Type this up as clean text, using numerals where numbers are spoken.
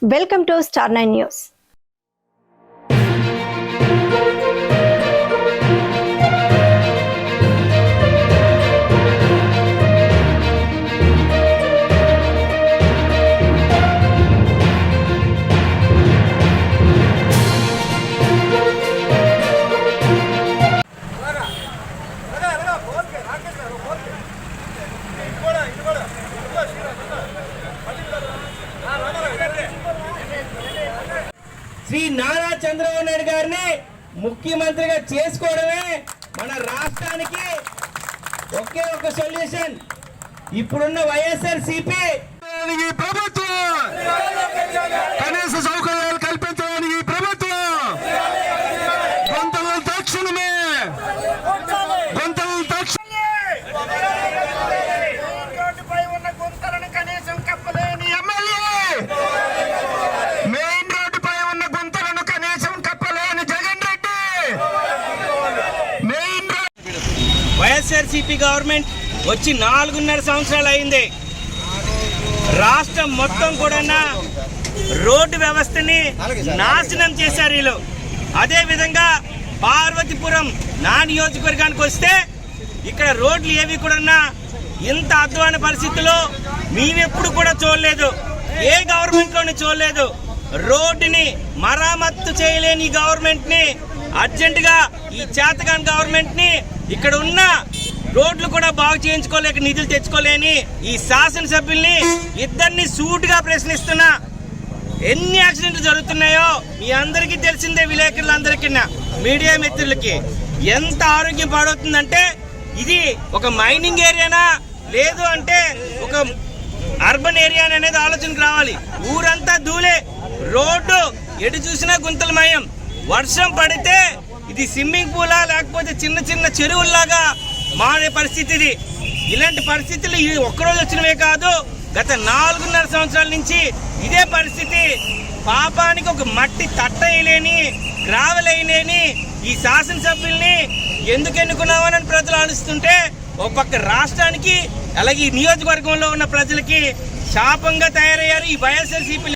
Welcome to Star 9 News. Shri Nara Chandrababu Naidu గారిని ముఖ్యమంత్రిగా చేసుకోవడమే మన రాష్ట్రానికి ఒకే ఒక సొల్యూషన్. ఇప్పుడున్న వైఎస్ఆర్సీపీ ప్రభుత్వం కనీస సౌకర్యాలు కల్పించడానికి ప్రభుత్వం గొంతులు తక్షణమే రోడ్డుపై ఉన్న గుంతలను కనీసం కప్పలేని ఎమ్మెల్యే, మెయిన్ రోడ్డుపై ఉన్న గుంతలను కనీసం కప్పలేని జగన్ రెడ్డి. మెయిన్ వైఎస్ఆర్సీపీ గవర్నమెంట్ వచ్చి 4.5 సంవత్సరాలు అయింది. రాష్ట్రం మొత్తం కూడా రోడ్డు వ్యవస్థని నాశనం చేశారు వీళ్ళు. అదే విధంగా పార్వతీపురం నా నియోజకవర్గానికి వస్తే ఇక్కడ రోడ్లు ఏవి కూడా ఇంత అధ్వాన పరిస్థితుల్లో మేమెప్పుడు కూడా చూడలేదు, ఏ గవర్నమెంట్ లోని చూడలేదు. రోడ్డుని మరామత్తు చేయలేని ఈ గవర్నమెంట్ ని అర్జెంట్ గా ఈ చేతగాని గవర్నమెంట్ ని ఇక్కడ ఉన్న రోడ్లు కూడా బాగు చేయించుకోలేక నిధులు తెచ్చుకోలేని ఈ శాసనసభ్యుల్ని ఇద్దరిని సూటుగా ప్రశ్నిస్తున్నా. ఎన్ని యాక్సిడెంట్లు జరుగుతున్నాయో మీ అందరికీ తెలిసిందే, విలేకరులందరికీ మీడియా మిత్రులకి. ఎంత ఆరోగ్యం పాడవుతుందంటే ఇది ఒక మైనింగ్ ఏరియానా లేదు అంటే ఒక అర్బన్ ఏరియా అనేది ఆలోచనకు రావాలి. ఊరంతా ధూళే, రోడ్డు ఎటు చూసినా గుంతలమయం. వర్షం పడితే ఇది స్విమ్మింగ్ పూలా లేకపోతే చిన్న చిన్న చెరువుల్లాగా మారే పరిస్థితి ఇది. ఇలాంటి పరిస్థితులు ఒక్కరోజు వచ్చినవే కాదు, గత 4.5 సంవత్సరాల నుంచి ఇదే పరిస్థితి. పాపానికి ఒక మట్టి తట్ట వేయలేని, గ్రావెల్ వేయలేని ఈ శాసనసభ్యుల్ని ఎందుకు ఎన్నుకున్నామని ప్రజలు ఆలోచిస్తుంటే ఒక పక్క రాష్ట్రానికి అలాగే ఈ నియోజకవర్గంలో ఉన్న ప్రజలకి శాపంగా తయారయ్యారు ఈ వైఎస్ఆర్సీపీ.